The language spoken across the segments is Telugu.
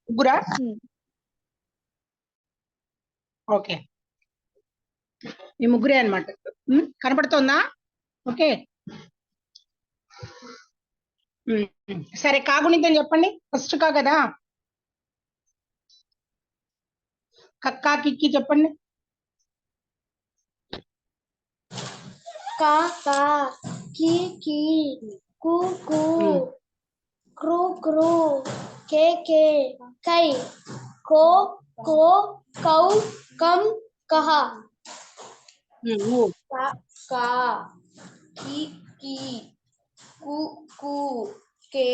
ముగ్గురా? ఓకే, మీ ముగ్గురే అనమాట. కనపడుతుందా? ఓకే, సరే కాగుణితం చెప్పండి. ఫస్ట్ కా కదా, కక్కా కిక్కి చెప్పండి. కా కా, కి కి, కు కు, క్రు క్రు, కే కే, కై, కో కో, కౌ కం, కహ. కా కా, కి కి, కు కు, కే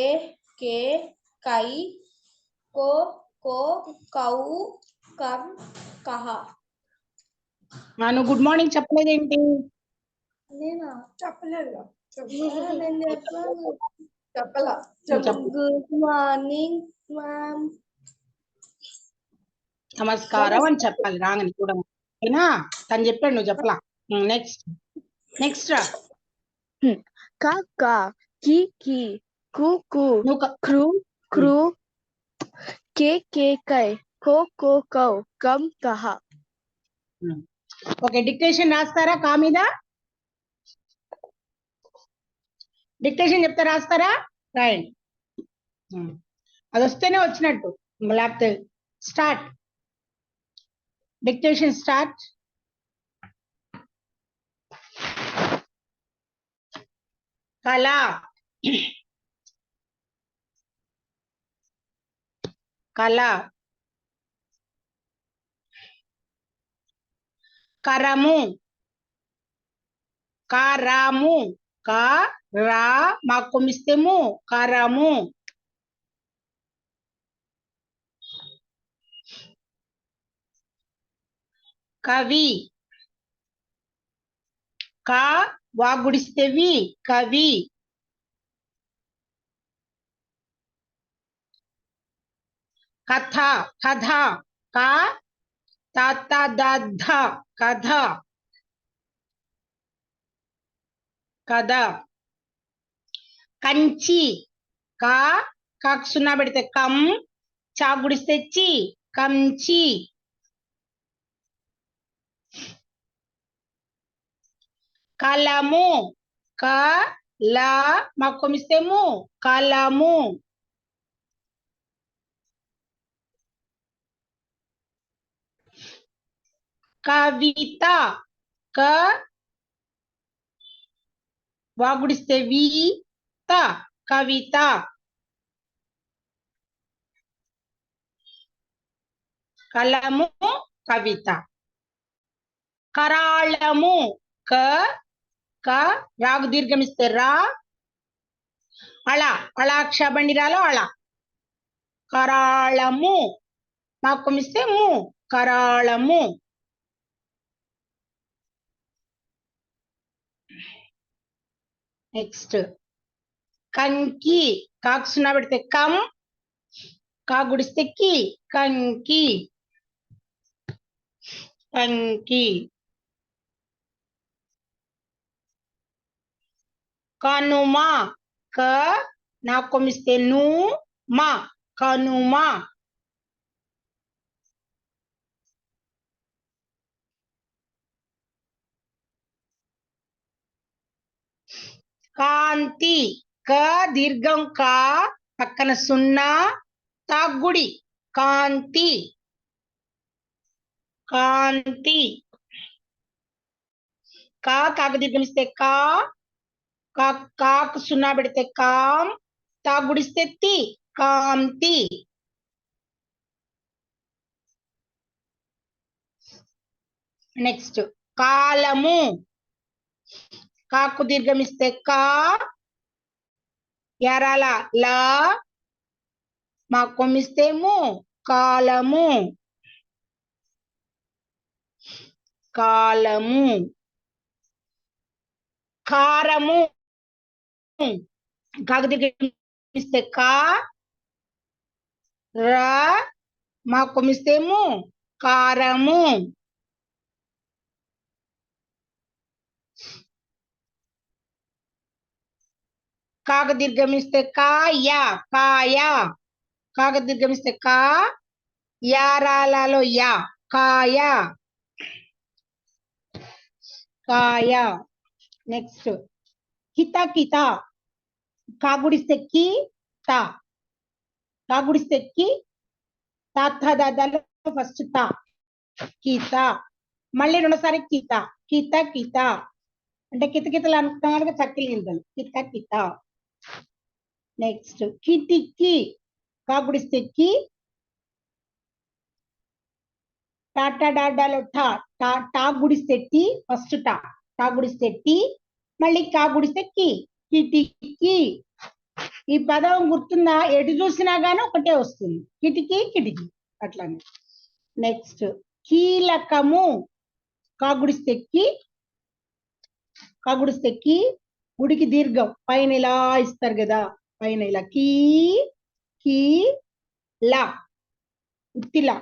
కే, కై, కో కో, కౌ కం, కహ. నువ్వు గుడ్ మార్నింగ్ చెప్పలేదేంటి? నేనా చెప్పలేదు. నేను చెప్పలా. Good morning ma'am. నమస్కారం అని చెప్పాలి రాగానే కూడా. ఓకేనా? తను చెప్పాడు, నువ్వు చెప్పలా. నెక్స్ట్ నెక్స్ట్ రా. కా కా, కి కి, కు కు, నువ్వు క్రు క్రు, కే కే కై, కో కో కౌ కం కహ. ఓకే, డిక్టేషన్ రాస్తారా? కా మీద డిక్టేషన్ చెప్తే రాస్తారా? రాయండి. అది వస్తేనే వచ్చినట్టు, లేకపోతే స్టార్ట్. Dictation start. కళ, కళ, కరము, కారాము, కా రా మాకు మిస్తేము, కరము. కవి, కా వాగుడిస్తేవి, కవి. కథ, కథ, కా తాత దధ, కథ, కథ. కంచి, కా కాకు సున్నా పెడితే కం, చా గుడిస్తే చి, కంచి. కలము, క లా మాకు కొమిస్తేము, కలము. కవిత, క వాగుడిస్తే వి, త, కవిత. కలము, కవిత. కరాళము, క క రాగు దీర్ఘమిస్తే రా, అళ అళాక్ష బండిరాలో అళ, కరాళము మాకు కొమిస్తే ము, కరాళము. నెక్స్ట్ కంకి, కాకు సున్నా పెడితే కం, కా గుడిస్తే కి, కంకి, కంకి. కనుమ, క నాకు కొమిస్తే ను, మా, కనుమ. కాంతి, క దీర్ఘం కా పక్కన సున్నా, తాగుడి, కాంతి, కాంతి. కా కాకు దీర్ఘమిస్తే కా, కాకు సున్నా పెడితే కాం, తాగుడిస్తే తి, కాంతి. నెక్స్ట్ కాలము, కాకు దీర్ఘమిస్తే కా, ఎరాల లా మా కొమిస్తేము, కాలము, కాలము. కారము, కాకు దీర్ఘమిస్తే కా, రా మా కొమిస్తేము, కారము. కాకు దీర్ఘమిస్తే కాయ, కాయ, కాగ దీర్ఘమిస్తే కా, యారాలలో యా, కాయ, కాయ. నెక్స్ట్ కిత కిత, కాగుడిస్తే కి, తా, కాగుడిస్తే కి, దాదాలో ఫస్ట్ తా, కీత. మళ్ళీ రెండోసారి కీత, కీత కీత అంటే కితకితలు అనుకున్నాడు చక్కిలి గింజలు, కిత కిత. నెక్స్ట్ కిటికి, కాగుడిస్తే కి, టాటా డాడాలో టా, టా, టా గుడిస్తే టీ, ఫస్ట్ టా, టా గుడిస్తే టీ, మళ్ళీ కా గుడిస్తే కి, కిటికి. ఈ పదం గుర్తుందా? ఎటు చూసినా గానీ ఒకటే వస్తుంది, కిటికీ కిటికీ అట్లానే. నెక్స్ట్ కీలకము, కాగుడిస్తే కి, కాగుడిస్తే కి, గుడికి దీర్ఘం పైన ఇలా ఇస్తారు కదా, పైన ఇలా కీ, కీ లా, ఉత్తిలా,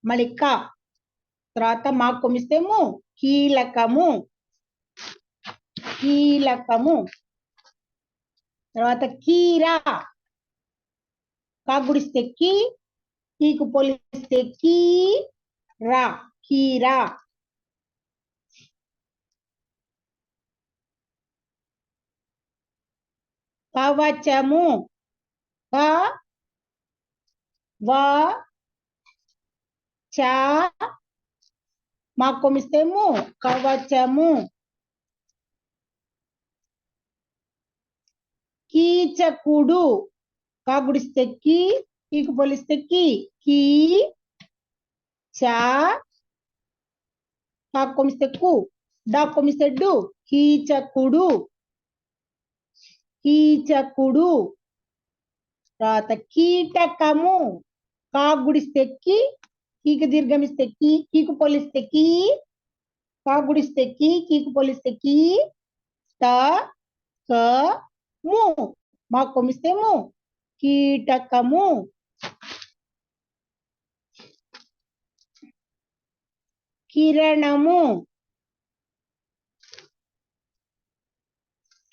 మళ్ళీ కా, తర్వాత మా కొమిస్తేమో కీలకము, కీలకము. తర్వాత కీరా, కాగుడిస్తే కి, కీకు పోలిస్తే కీ రా, కీరా. కవచము, క వ చ మా కొమిస్తేమో కవచము. కీచకుడు, కాగుడిస్తే కి, కీకు పోలిస్తే కి, కీ చ, కా కొమిస్తే కు, డా కొమిస్తే డు, కీచకుడు, కీచకుడు. తర్వాత కీటకము, కాగుడిస్తే కి, కీకు దీర్ఘమిస్తే కి, కీకు పోలిస్తే కి, కాగుడిస్తే కి, కీకు పోలిస్తే కి, త క ము, మా కొమిస్తేమో కీటకము. కిరణము,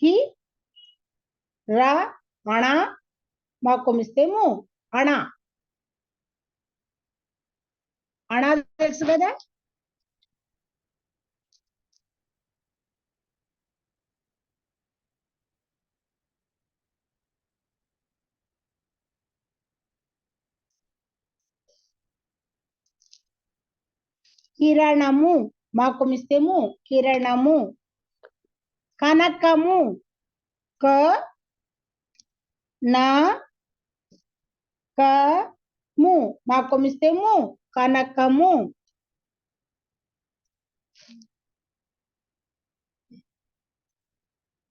కి రా అణ, మా కొమిస్తేమో అణ, అణ తెలుసు కదా. కిరణము, మా కొమిస్తేమో కిరణము. కనకము, క నా క ము, మా కొమిస్తేమో కనకము.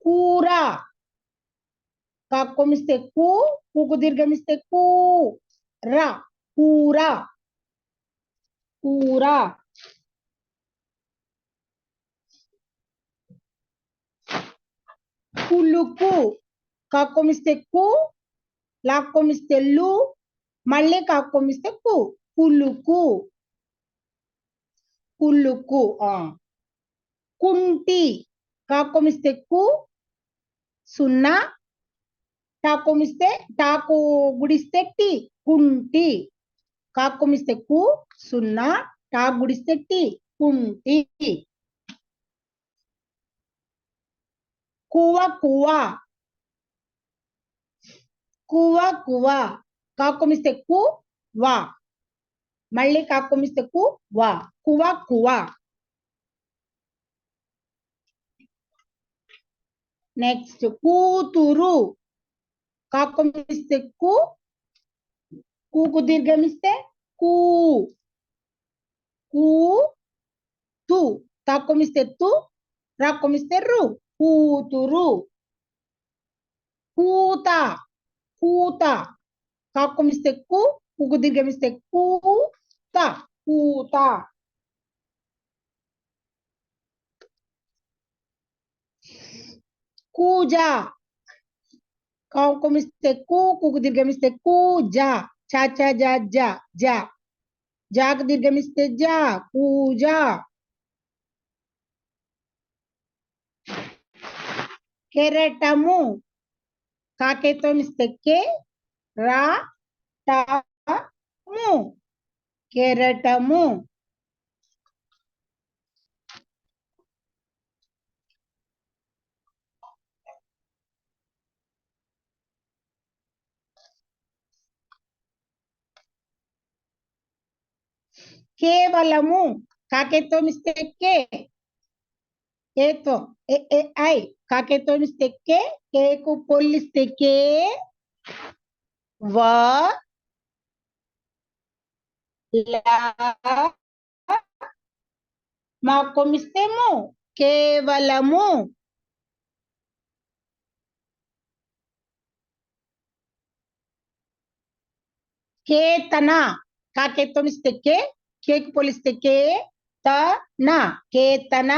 కూర, కా కొమిస్తే కు, కూకు దీర్ఘమిస్తే కూ రా, కూర, కూర. కులుకు, కా కొమిస్తే కు, లా కొమిస్తే లు, మళ్ళీ కా కొమిస్తే కు, కులుకు, కులుకు. కుంటి, కా కొమిస్తే కు, సున్నా, టా కొమిస్తే టాకు గుడిస్తే టి, కుంటి, కా కొమిస్తే కు, సున్నా, టా గుడిస్తే టి, కుంటి. కువ కువ, కువ కువ, కా కొమిస్తే కు, వా, మళ్ళీ కా కొమిస్తే కు, వా, కువ కువ. నెక్స్ట్ కూతురు, కా కొమిస్తే కు, కూకు దీర్ఘమిస్తే కూ, కూ తు, తా కొమిస్తే తు, రా కొమిస్తే రు, కూతురు. కూత, కూత, కా కొమిస్తే కు, కూకు దీర్ఘమిస్తే కూ త, కూత. కూజ, కా కొమిస్తే కు, కూకు దీర్ఘమిస్తే కూజ, చా చా జా జా జా, జాకు దీర్ఘమిస్తే జా, కూజ. కెరటము, కాకేతో మిస్తే కే, రా కెరటము. కేవలము కాకేతో మిస్టేక్ కేతో ఐ కాకేతో మిస్టేక్ కేకు పోలిస్తే కే వ లా మాకు మిస్తేము కేవలము. కేతన కాకేతో మిస్టేక్ కేకు పోలిస్తే కే తన కేతన.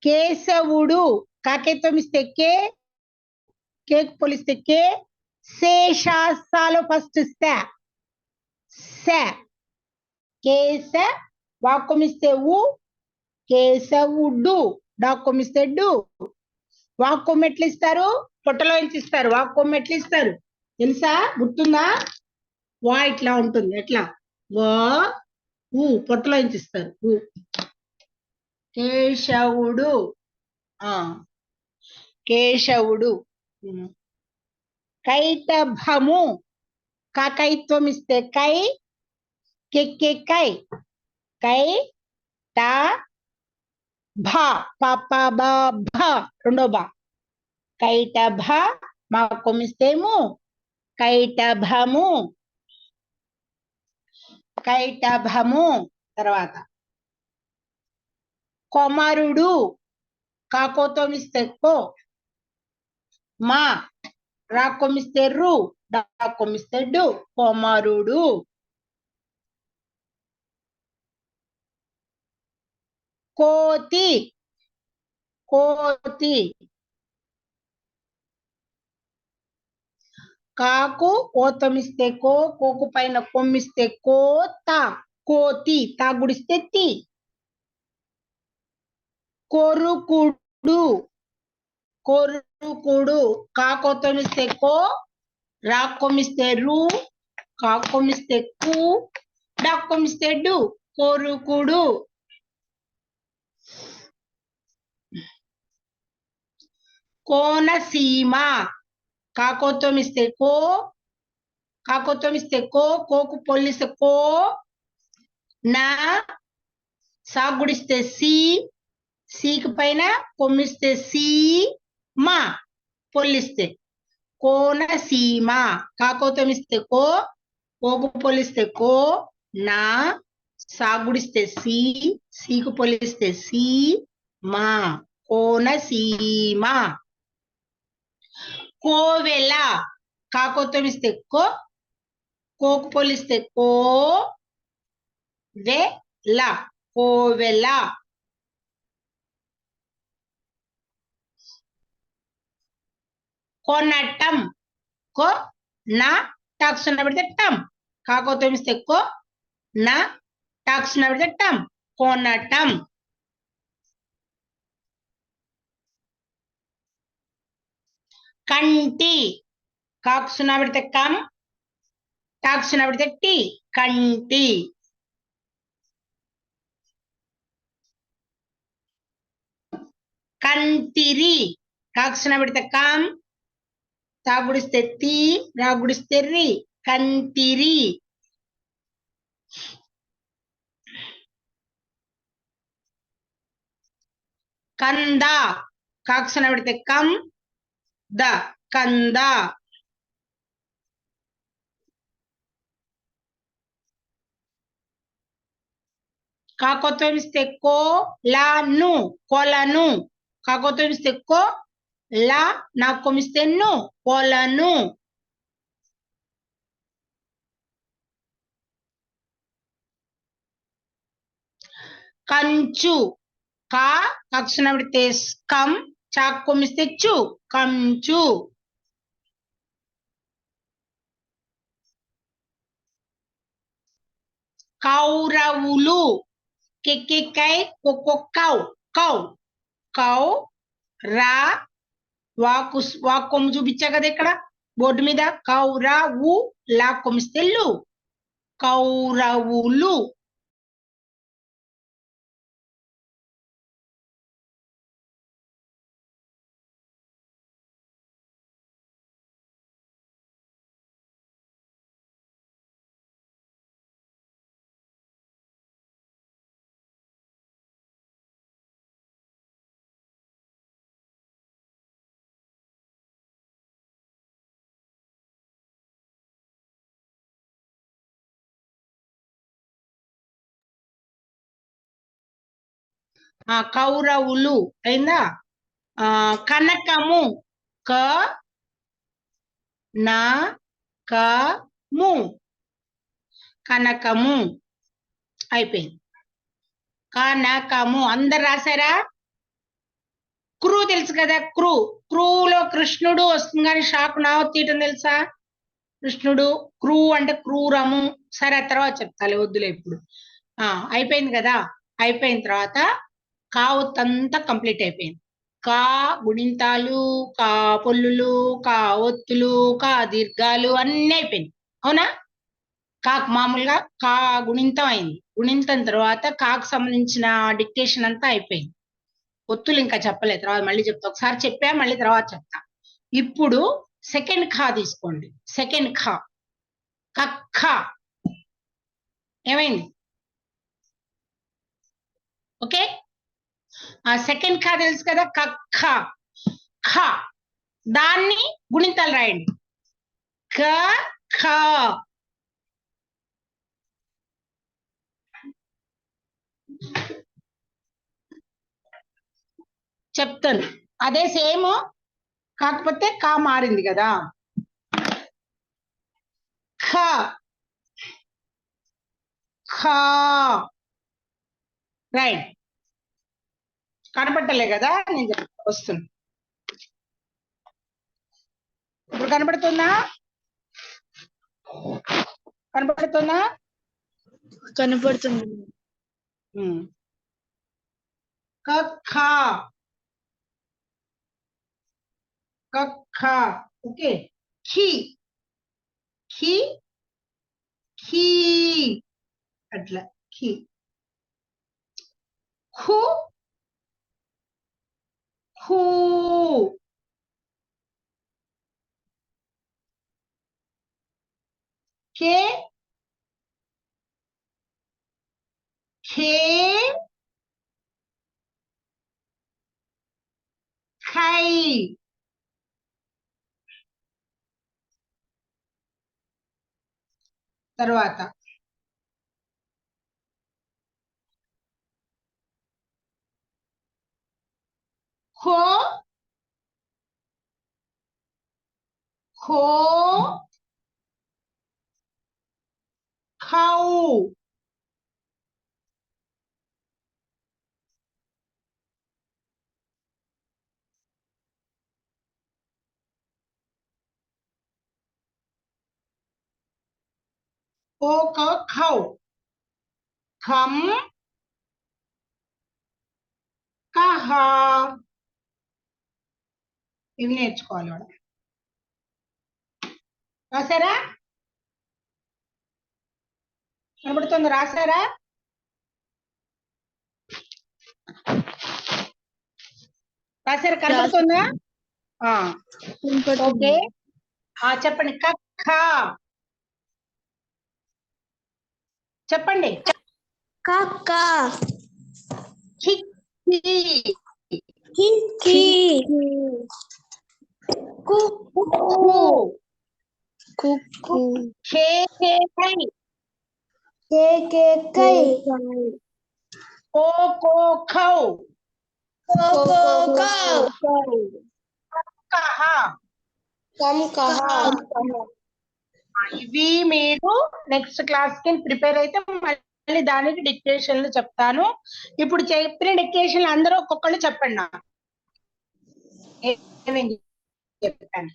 కేశవుడు కాకేతో మిస్టేక్ కేకు పోలిస్తే కే శేషాసాలో ఫస్ట్ స కేశ వాక్కొమిస్తే ఉ కేశవుడు డాక్కొమిస్తే డు. వాక్కొమ్మ ఎట్లా ఇస్తారు? పొట్టలో నుంచి ఇస్తారు. వాక్కొమ్మ ఎట్లా ఇస్తారు తెలుసా? గుర్తుందా? వా ఇట్లా ఉంటుంది. ఎట్లా? వా ఊ పొట్టలో నుంచి ఇస్తారు. ఊ కేశవుడు. కేశవుడు. కైటభము కాకైత్వం ఇస్తే కై కెక్కే కై కై ట భ పాప బా భ రెండో బా కైటభ మా కొమిస్తేము కైటభము. కైటభము. తర్వాత కొమరుడు కాకోతో మిస్తే కో మా రాకొమిస్తే రు డాకొమిస్తే డు కొమరుడు. కోతి కోతి కాకు కోతమిస్తే కో కోకు పైన కొమ్మిస్తే కోత కోతి తా గుడిస్తే తి. కొరుకుడు కొరుకుడు కాకోతమిస్తే కో రాకొమిస్తే రు కాకొమిస్తే కు డాకొమిస్తే డు కొరుకుడు. కోనసీమ కాకోతమిస్తే కో కాకోతమిస్తే కో కోకు పొల్లిస్తే కో నా సాగుడిస్తే సి సీకి పైన కొమ్మిస్తే సి మా పొల్లిస్తే కోనసీమ. కాకోతమిస్తే కో కోకు పొల్లిస్తే కో నా సాగుడిస్తే సి సీకు పొల్లిస్తే సి మా కోనసీమ. కోవెల కాకోతమిస్తే కో కోకు పొల్లిస్తే కో వెల కోవెల. కొనటం కో నా టాక్సున పెడితే టం కాకోతమిస్తే కో నా టాక్సున పెడితే టం కొనటం. కంటి కాకుసున పెడితే కం టాక్సున పెడితే టి కంటి. కంతిరి కాకుసున పెడితే కం తాగుడిస్తే తి రాగుడిస్తే రి కంతిరి. కంద కాకుసున పెడితే కం ద కంద. కాకోతమిస్తే కో లా ను కొలను కాకోతమిస్తే కో లా నా కొమిస్తే ను కొలను. కంచు కా కాకుసున పెడితే కం చాకు కొమిస్తే చు కంచు. కౌరవులు కెక్కే కై కొక్కో కౌ కౌ కౌ రా వాక్ కొమ్ము చూపించా కదా ఇక్కడ బోర్డు మీద. కౌరవు లా కొమ్మిస్తే లు, కౌరవులు. కౌరవులు అయిందా. కనకము క నా కము, కనకము అయిపోయింది. కనకము అందరు రాశారా? క్రూ తెలుసు కదా, క్రూలో కృష్ణుడు వస్తుంది కానీ షాకు నా తీయటం తెలుసా? కృష్ణుడు. క్రూ అంటే క్రూరము. సరే ఆ తర్వాత చెప్తాలే, వద్దులే ఇప్పుడు. అయిపోయింది కదా. అయిపోయిన తర్వాత కావత్తంతా కంప్లీట్ అయిపోయింది. కా గుణింతాలు, కా పొల్లులు, కా ఒత్తులు, కా దీర్ఘాలు అన్నీ అయిపోయింది. అవునా? కాకు మామూలుగా కా గుణింతం అయింది. గుణింతం తర్వాత కాకు సంబంధించిన డిక్టేషన్ అంతా అయిపోయింది. ఒత్తులు ఇంకా చెప్పలేదు, తర్వాత మళ్ళీ చెప్తా. ఒకసారి చెప్పా, మళ్ళీ తర్వాత చెప్తా. ఇప్పుడు సెకండ్ ఖా తీసుకోండి. సెకండ్ ఖా కక్క ఏమైంది? ఓకే, ఆ సెకండ్ ఖా తెలుసు కదా, కక్క. ఖ దాన్ని గుణింతాలు రాయండి. క ఖ. చెప్తాను అదే సేమ్, కాకపోతే కా మారింది కదా. ఖ ఖా రైట్. కనపడలే కదా, నేను వస్తున్నా. ఇప్పుడు కనపడుతుందా? కనపడుతుందా? కనపడుతుంది. కఖా కఖా. ఓకే. ఖీ ఖీ ఖీ అట్లా ఖీ. ఖు ఖూ. కే ఖే ఖై. తర్వాత ఖో ఖో ఖౌ. ఓ ఖౌ. ఖం కహా. ఇవి నేర్చుకోవాలి వాడు. రాసారా? కనబడుతుంది, రాసారా? రాసారా? కనబడుతుందా? ఓకే, చెప్పండి. కక్క చెప్పండి. కక్క కిక్కి కిక్కి కుక్కు కుక్కు కేకేకై కేకేకై కోకోఖౌ కోకోకౌ కహ. కంకహ. ఇవి మీరు నెక్స్ట్ క్లాస్ కి ప్రిపేర్ అయితే మళ్ళీ దానికి డిక్టేషన్లు చెప్తాను. ఇప్పుడు చెప్పిన డిక్టేషన్లు అందరూ ఒక్కొక్కళ్ళు చెప్పండి నాకు. ఏమేం చెప్పాను?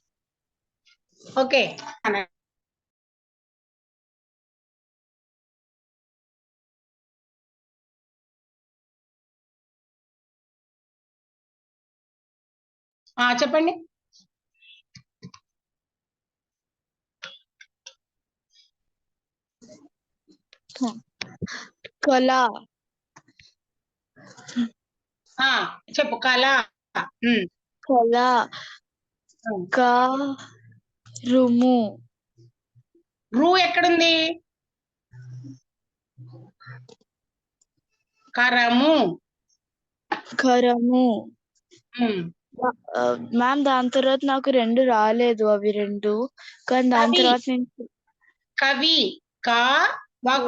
ఓకే. చెప్పండి. కళ ఆ చెప్పు కళ. ఉమ్, కళ ఉమ్. రుము రూ ఎక్కడుంది? కరము. కరము ఉమ్. మ్యామ్ దాని తర్వాత నాకు రెండు రాలేదు, అవి రెండు. కానీ దాని కవి. తర్వాత నేను కవి. కా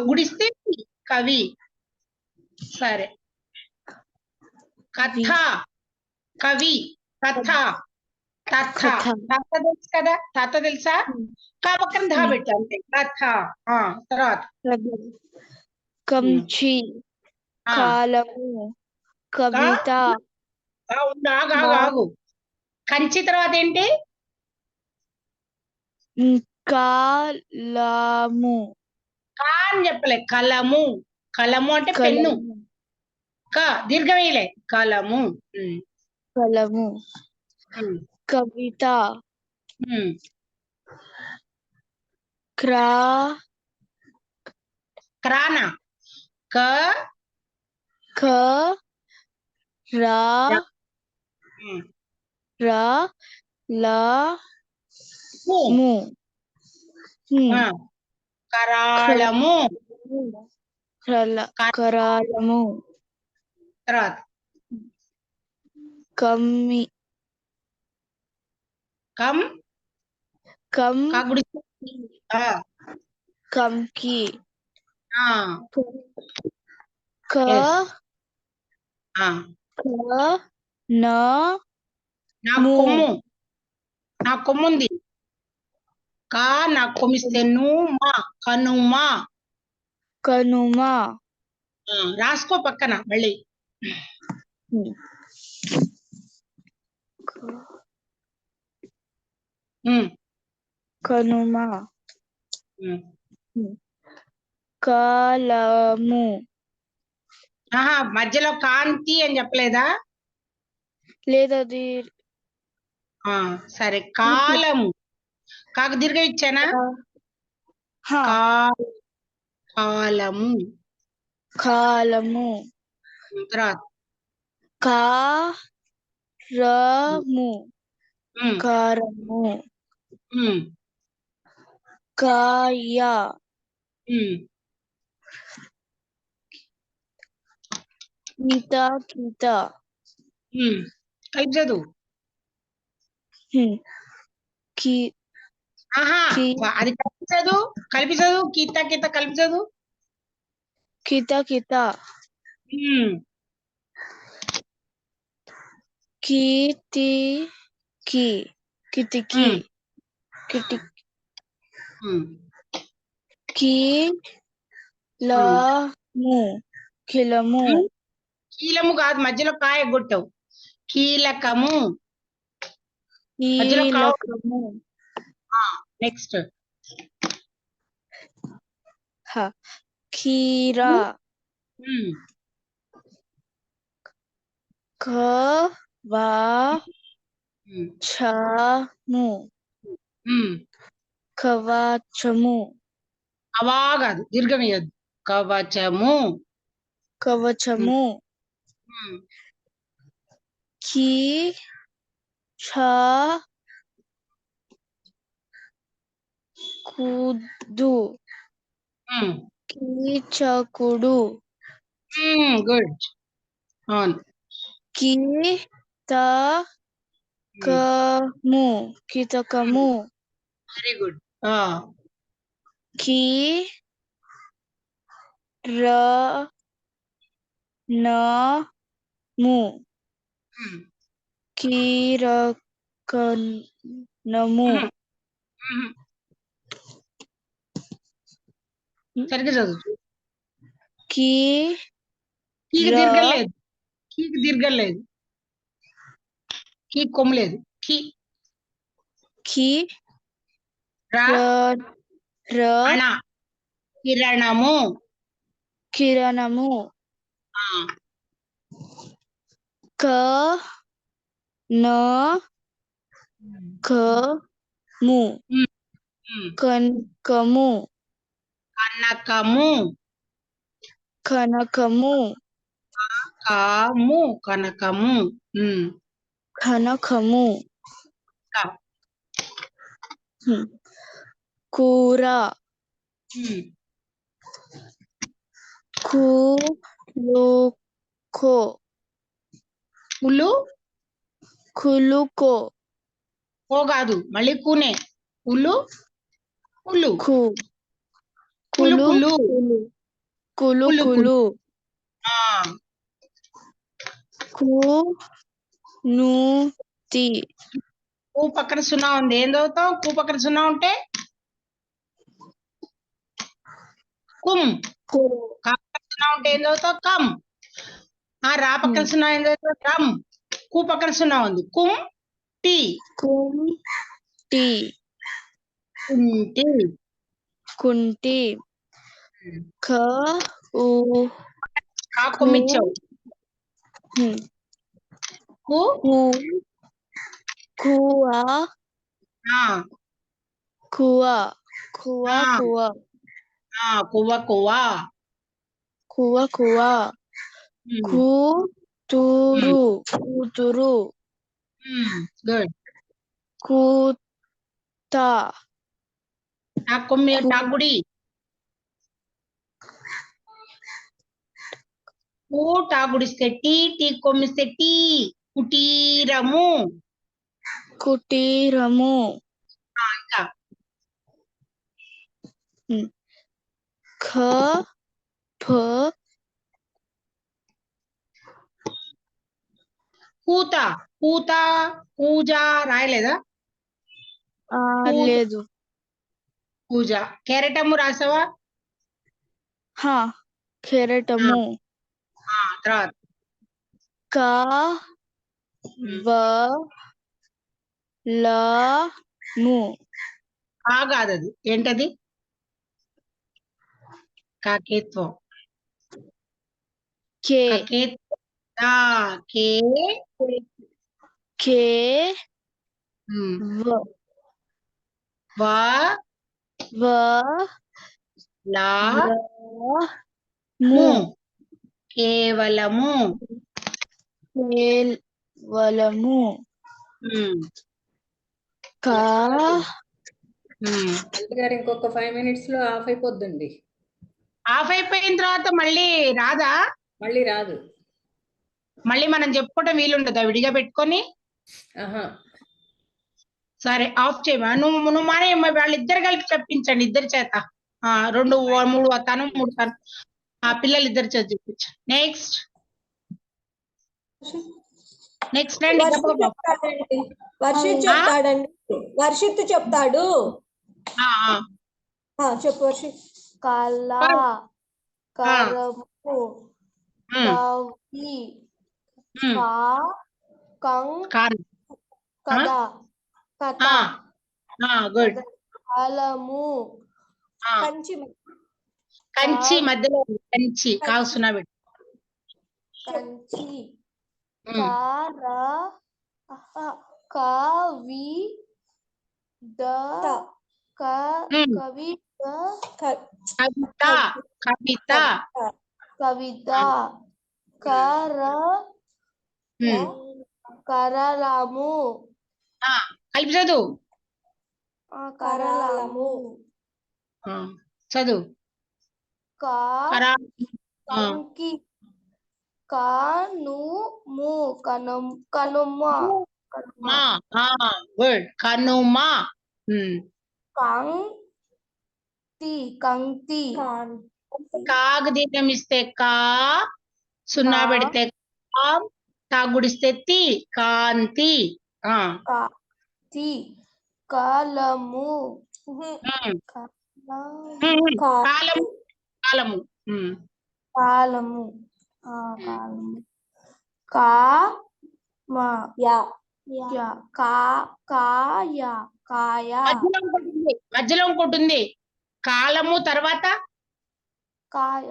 గుడిస్తే కి. కవి. సరే. కథ. కవి. కథ. తథ. కథ తథ తెలుసు కదా, తథ తెలుసా? కా పక్కన ధా పెట్టు అంతే. కథ. ఆ తర్వాత కంచి ఆ, కాలము కవిత ఉండు, ఆగు ఆగు ఆగు. కంచి తర్వాత ఏంటి? కాలము కా అని చెప్పలే, కలము. కలము అంటే పెన్ను. కలము క దీర్ఘమేలే. కలము. కలము ఉమ్, కవిత ఉమ్. క్రా క్రాన. క క రా ఉమ్, రా లా ము. ము ఆ, కరాళము. కరాళము తర్వాత కమ్మి కం. కం కాగుడి. ఆ, కంకి ఆ, క yes. ఆ, క నా నా ము కొమ్ము. నా కొమ్ము ఉంది. కా నా కొమ్మిస్తే ను మా కనుమా. కనుమ రాసుకో పక్కన మళ్ళీ. ఉమ్, కనుమ ఉమ్. కాలము ఆహా, మధ్యలో కాంతి అని చెప్పలేదా? లేదు అది సరే. కాలము. కాకు దీర్ఘం ఇచ్చానా? కాలము. కాలము తర్వాత కారము ఉమ్, కారము ఉమ్, కాయ ఉమ్. గీత గీత కలిపి చదువు. కి ఆహా, కి అది కలిపి చదువు. కలిపి చదువు. కీత కీత కలిపి చదువు. కిత కిత ఉమ్, కీతి కి కిటికి ఉమ్, కిటి ఉమ్, కీలము కిలము ఉమ్. కీలము కాదు, మధ్యలో కాయ ఎగ్గొట్టావు. కీలకము. మధ్యలో కావు. కీలకము నెక్స్ట్. కీరా ఉమ్, ఉమ్, కవచము ఉమ్. కవచము అవా కాదు, దీర్ఘం ఇయ్యద్దు. కవచము. కవచము ఉమ్, కుదు ఉమ్. కీచకుడు గుడ్. అవును. కీతకము కీతకము వెరీ గుడ్. కిరణము కీరకనము సరిగ్గా చదువు. కీ కీకి దీర్ఘం లేదు. కీకి దీర్ఘం లేదు. కీ కొమ్ము లేదు. కీ కి రా ర అణ. కిరణము. కిరణము ఆ, క న కము ఉమ్, ఉమ్. కనకము కనకము. కనకము కాము కనకము. కనకము క. కూర కులుకో ఉలు కులుకో ఓ కాదు మళ్ళీ కూనే. ఉలు ఉలు కు కులు కులు కులు కులు కులు కులు ఆ కునూతి కు పక్కన సున్నా ఉంది. ఏం చదువుతావు? కు పక్కన సున్నా ఉంటే కుమ్. కా పక్కన సున్నా ఉంటే ఏం చదువుతావు? కమ్. ఆ రా పక్కన సున్నా ఏం చదువుతావు? రమ్. కు పక్కన సున్నా ఉంది. కుమ్ టీ కుంటి కుంటి. కుంటి క ఉ కా కు కొమ్మిచ్చావు. కు కు కువ ఆ కువ కువ ఆ కువ ఆ కువ్వ కువ్వ. కువ కువ కూతురు కూతురు గుడ్. కూత టా కొమ్మి టా గుడి. కు టా గుడిస్తే టీ, టీ కొమ్మిస్తే టీ. కుటీరము. కుటీరము ఇంకా ఖ ఫ కూత కూత పూజ రాయలేదా? పూజ లేదు. పూజ. కెరటము రాసావా? కెరటము తర్వాత క వ ల ము కా కాదు అది. ఏంటది? కాకేత్వం. కే కాకేత్వం. కే కే వ వ వ లా ల ము కేవలము. కేవలము కా గారు ఇంకొక 5 minutes లో ఆఫ్ అయిపోద్దండి. ఆఫ్ అయిపోయిన తర్వాత మళ్ళీ రాదా? మళ్ళీ రాదు. మళ్ళీ మనం చెప్పుకోవటం వీలుండదా విడిగా పెట్టుకొని? ఆహా సరే ఆఫ్ చేయమా. నువ్వు మానే వాళ్ళిద్దరు కలిపి చెప్పించండి. ఇద్దరి చేత 2 3 తను 3 తను. ఆ పిల్లలు ఇద్దరి చేత చెప్పించు. నెక్స్ట్ రండి. వర్షిత్ చెప్తాడండి. వర్షిత్ చెప్తాడు. చెప్పు వర్షిత్. కళ కరము కవి కథ కథ గుడ్. కాలము కంచి మధ్యలో కంచి కాసున్నా పెట్టు. కంచి కర కవి కవిత కవిత కవిత కరలము కలిపి చదువు. కరలము చదువు. కంకి కనుము కనుమ గుడ్. కనుమ. కంక్తి కాగు దీపం ఇస్తే కా, సున్నా పెడితే కా, తాగుడిస్తే తి, కాంతి. కాంతి కాలము కాలము కాలము కాలము కాయ మధ్యలో ఇంకోటి ఉంది. కాలము తర్వాత కాయ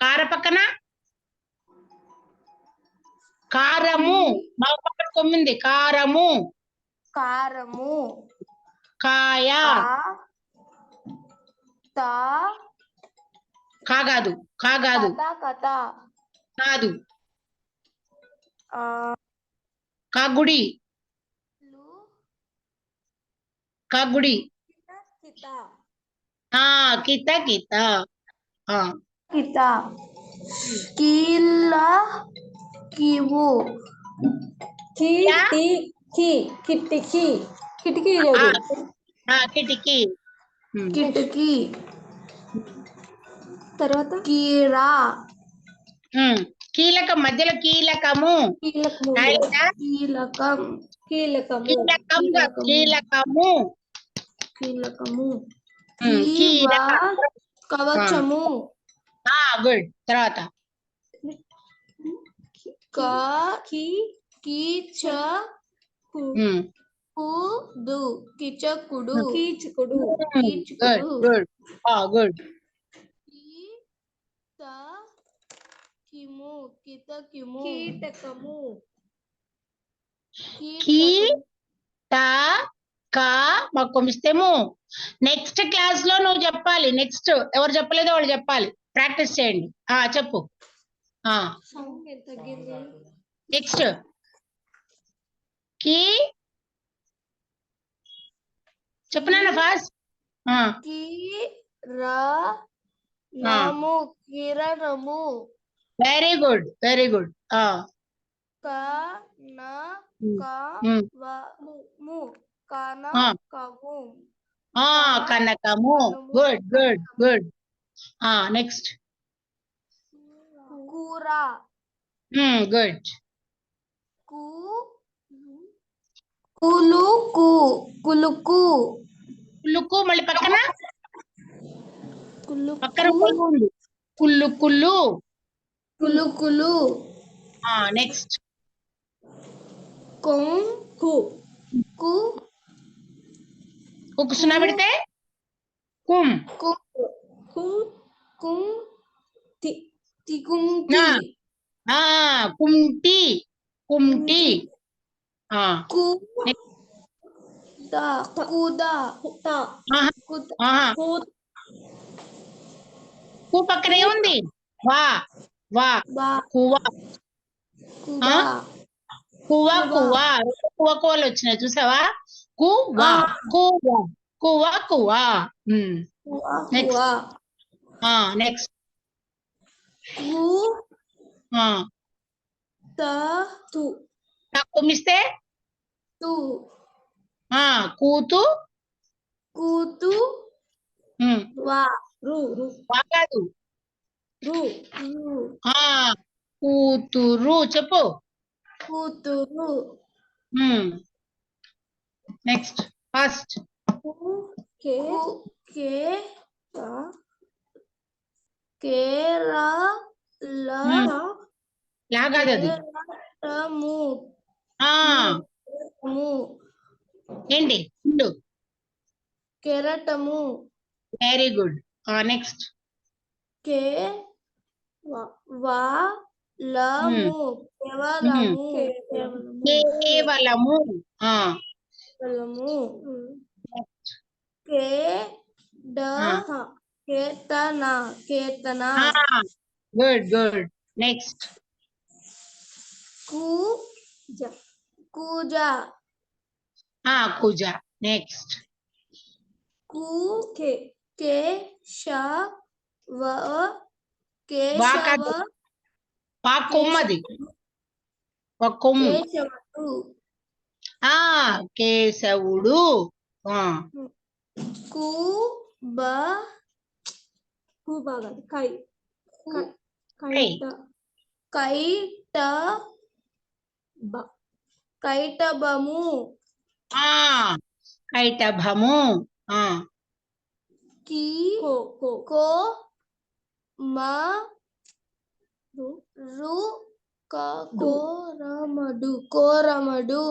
కార పక్కన కారము. మా పక్కన కొమ్మింది. కారము కారము కాయ తా కాగాదు కాగాదు కథ కథ కాదు ఆ కాగుడి లు కాగుడి కిత కిత కిత కిత కీల కివు కిటికీ కిటికీ కిటికీ చదువు కిటికీ కిటికీ తర్వాత కీరా కీలకం మధ్యలో కీలకము కీలకము నాయనా, కీలకం కీలకము కీలకం కాదు, కీలకము కీలకము కీల కవచము గుడ్ తర్వాత కీచ ఉమ్, కుడు కిచకుడు కీచుకుడు గుడ్ గుడ్ గుడ్ కిము కితకిము కీటకము మాకు కొమిస్తేము నెక్స్ట్ క్లాస్ లో నువ్వు చెప్పాలి. నెక్స్ట్ ఎవరు చెప్పలేదో వాళ్ళు చెప్పాలి. ప్రాక్టీస్ చేయండి. చెప్పు. సౌండ్ ఎంత తగ్గింది నెక్స్ట్ కి చెప్పనా ఫాస్ట్. కిరణము కిరణము వెరీ గుడ్ వెరీ గుడ్. కనకము కనకము కనకము గుడ్ గుడ్ గుడ్. నెక్స్ట్ కూర గుడ్. కులుకు కులుకు కుల్లుకు మళ్ళీ పక్కన పక్కన కులుకు ఉంది. కుల్లు కుల్లు. కులుకులు నెక్స్ట్ కొంకు కుక్కు సున్నా పెడితే కుమ్ కుంటి కుంటి కుంటి. కు పక్కన ఏముంది? వా వా కువా కువా కువా. కువ కువలు వచ్చినాయి చూసావా? కువా కువా కువా కువా. నెక్స్ట్ కుమిస్తే కూతు కూతు కాదు కూతురు చెప్పు. కూతురు నెక్స్ట్ ఫస్ట్ లాగాదు అది. ఏంటి కెరటము వెరీ గుడ్. నెక్స్ట్ కేవలము కేవలము. Ketana good good. నెక్స్ట్ కూజ కుజ. నెక్స్ట్ కేశవ కొమ్మది ఒక కొమ్ము. కేశవుడు. కైటభము కైటభము. కోరమడు కోరమడు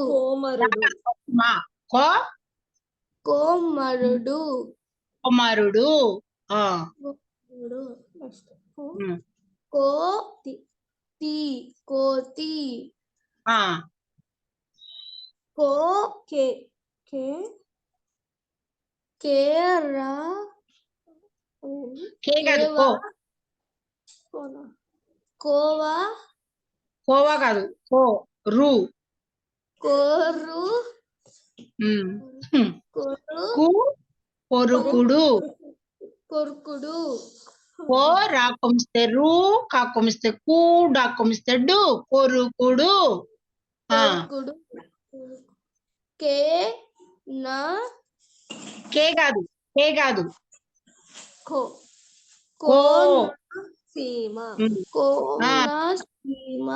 కోమరుడు కుమారుడు. కోతి కోతి కేరా కే కాదు కో. కోవా కోవా కాదు కో. రు. కోరు ఉమ్. హ్మ్. కోరు కు కొరుకుడు. కొరుకుడు కో రాకొమిస్తే రు, కాకొమిస్తే కు, డాకొమిస్తే డు, కొరుకుడు. ఆ కొరుకుడు కే నా కే కాదు కే కాదు కో కో. సీమ ఉమ్. ఆ, కోనసీమ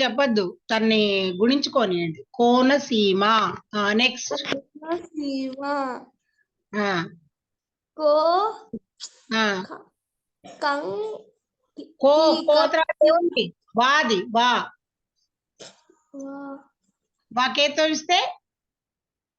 చెప్పద్దు తన్ని గుణించుకోనియండి. కోనసీమ. నెక్స్ట్. కోనసీమ ఆ కో ఆ కం కో కో తర్వాత ఏముంది? వాది వా. వాకేతో ఇస్తే